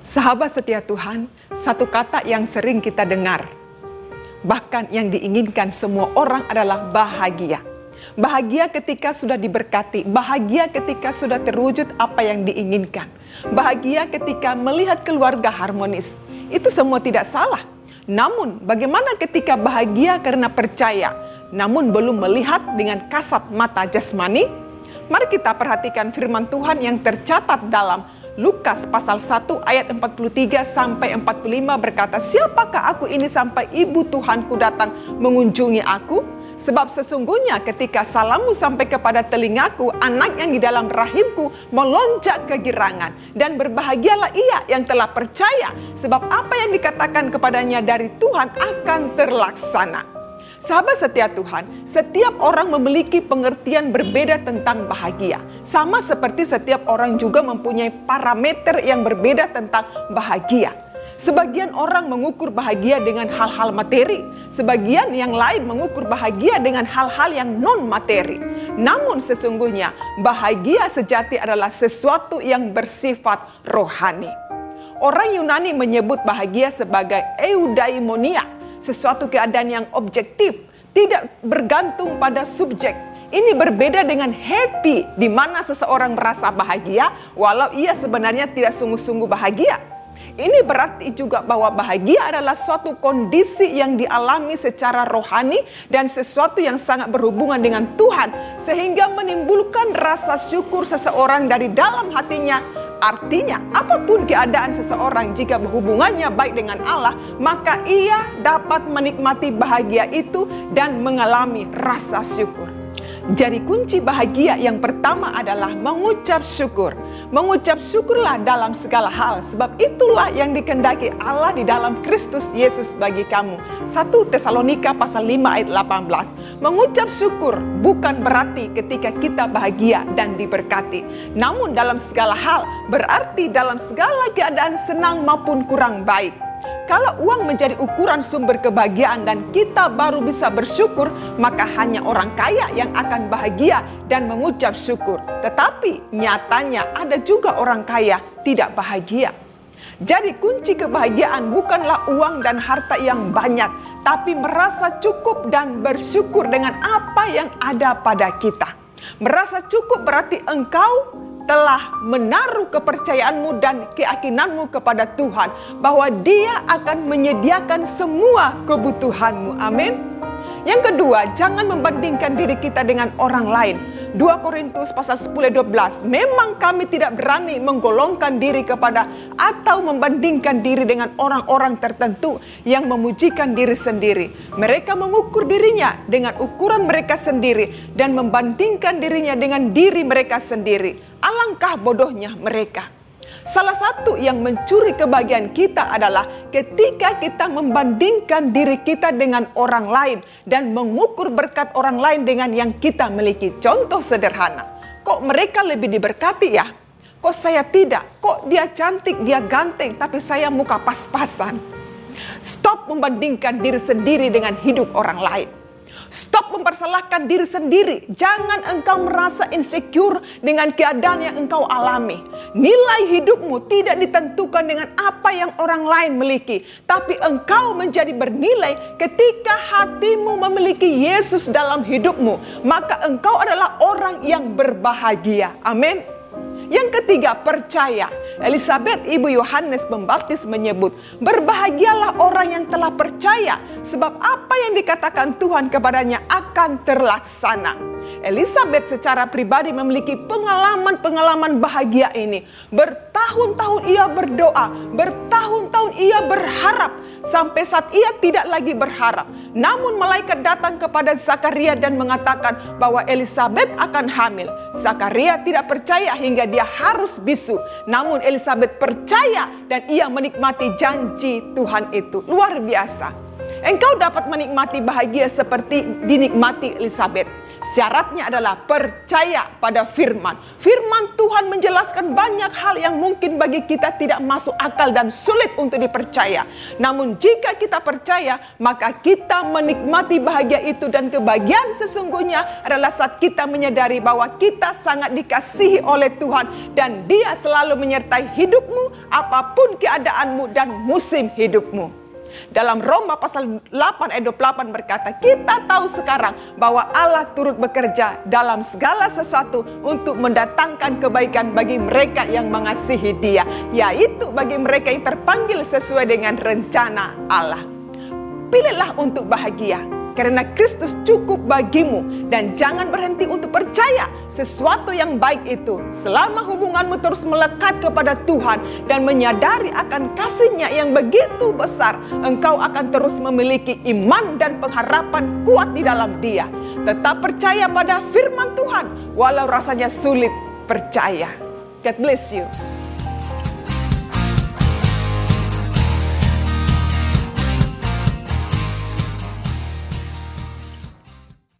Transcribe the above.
Sahabat setia Tuhan, satu kata yang sering kita dengar, bahkan yang diinginkan semua orang adalah bahagia. Bahagia ketika sudah diberkati, bahagia ketika sudah terwujud apa yang diinginkan. Bahagia ketika melihat keluarga harmonis. Itu semua tidak salah. Namun bagaimana ketika bahagia karena percaya, namun belum melihat dengan kasat mata jasmani? Mari kita perhatikan firman Tuhan yang tercatat dalam Lukas pasal 1 ayat 43 sampai 45 berkata, "Siapakah aku ini sampai ibu Tuhanku datang mengunjungi aku? Sebab sesungguhnya ketika salammu sampai kepada telingaku, anak yang di dalam rahimku melonjak kegirangan. Dan berbahagialah ia yang telah percaya, sebab apa yang dikatakan kepadanya dari Tuhan akan terlaksana." Sahabat setia Tuhan, setiap orang memiliki pengertian berbeda tentang bahagia. Sama seperti setiap orang juga mempunyai parameter yang berbeda tentang bahagia. Sebagian orang mengukur bahagia dengan hal-hal materi. Sebagian yang lain mengukur bahagia dengan hal-hal yang non-materi. Namun sesungguhnya bahagia sejati adalah sesuatu yang bersifat rohani. Orang Yunani menyebut bahagia sebagai eudaimonia. Sesuatu keadaan yang objektif, tidak bergantung pada subjek. Ini berbeda dengan happy, di mana seseorang merasa bahagia walau ia sebenarnya tidak sungguh-sungguh bahagia. Ini berarti juga bahwa bahagia adalah suatu kondisi yang dialami secara rohani dan sesuatu yang sangat berhubungan dengan Tuhan, sehingga menimbulkan rasa syukur seseorang dari dalam hatinya. Artinya, apapun keadaan seseorang, jika berhubungannya baik dengan Allah, maka ia dapat menikmati bahagia itu dan mengalami rasa syukur. Jadi kunci bahagia yang pertama adalah mengucap syukur. Mengucap syukurlah dalam segala hal, sebab itulah yang dikehendaki Allah di dalam Kristus Yesus bagi kamu. 1 Tesalonika pasal 5 ayat 18. Mengucap syukur bukan berarti ketika kita bahagia dan diberkati. Namun dalam segala hal berarti dalam segala keadaan senang maupun kurang baik. Kalau uang menjadi ukuran sumber kebahagiaan dan kita baru bisa bersyukur, maka hanya orang kaya yang akan bahagia dan mengucap syukur. Tetapi nyatanya ada juga orang kaya tidak bahagia. Jadi kunci kebahagiaan bukanlah uang dan harta yang banyak, tapi merasa cukup dan bersyukur dengan apa yang ada pada kita. Merasa cukup berarti engkau telah menaruh kepercayaanmu dan keyakinanmu kepada Tuhan bahwa Dia akan menyediakan semua kebutuhanmu. Amin. Yang kedua, jangan membandingkan diri kita dengan orang lain. 2 Korintus pasal 10 ayat 12. Memang kami tidak berani menggolongkan diri kepada atau membandingkan diri dengan orang-orang tertentu yang memujikan diri sendiri. Mereka mengukur dirinya dengan ukuran mereka sendiri dan membandingkan dirinya dengan diri mereka sendiri. Alangkah bodohnya mereka. Salah satu yang mencuri kebahagiaan kita adalah ketika kita membandingkan diri kita dengan orang lain dan mengukur berkat orang lain dengan yang kita miliki. Contoh sederhana, kok mereka lebih diberkati ya? Kok saya tidak? Kok dia cantik, dia ganteng, tapi saya muka pas-pasan? Stop membandingkan diri sendiri dengan hidup orang lain. Stop mempersalahkan diri sendiri. Jangan engkau merasa insecure dengan keadaan yang engkau alami. Nilai hidupmu tidak ditentukan dengan apa yang orang lain miliki, tapi engkau menjadi bernilai ketika hatimu memiliki Yesus dalam hidupmu. Maka engkau adalah orang yang berbahagia. Amin. Yang ketiga, percaya. Elizabeth ibu Yohanes Pembaptis menyebut, berbahagialah orang yang telah percaya, sebab apa yang dikatakan Tuhan kepadanya akan terlaksana. Elizabeth secara pribadi memiliki pengalaman-pengalaman bahagia ini. Bertahun-tahun ia berdoa, bertahun-tahun ia berharap, sampai saat ia tidak lagi berharap. Namun malaikat datang kepada Zakaria dan mengatakan bahwa Elizabeth akan hamil. Zakaria tidak percaya hingga dia harus bisu. Namun Elizabeth percaya dan ia menikmati janji Tuhan itu. Luar biasa. Engkau dapat menikmati bahagia seperti dinikmati Elizabeth. Syaratnya adalah percaya pada firman. Firman Tuhan menjelaskan banyak hal yang mungkin bagi kita tidak masuk akal dan sulit untuk dipercaya. Namun jika kita percaya, maka kita menikmati bahagia itu, dan kebahagiaan sesungguhnya adalah saat kita menyadari bahwa kita sangat dikasihi oleh Tuhan dan Dia selalu menyertai hidupmu, apapun keadaanmu dan musim hidupmu. Dalam Roma pasal 8 ayat 28 berkata, kita tahu sekarang bahwa Allah turut bekerja dalam segala sesuatu untuk mendatangkan kebaikan bagi mereka yang mengasihi Dia, yaitu bagi mereka yang terpanggil sesuai dengan rencana Allah. Pilihlah untuk bahagia, karena Kristus cukup bagimu, dan jangan berhenti untuk percaya sesuatu yang baik itu. Selama hubunganmu terus melekat kepada Tuhan dan menyadari akan kasih-Nya yang begitu besar, engkau akan terus memiliki iman dan pengharapan kuat di dalam Dia. Tetap percaya pada firman Tuhan, walau rasanya sulit percaya. God bless you.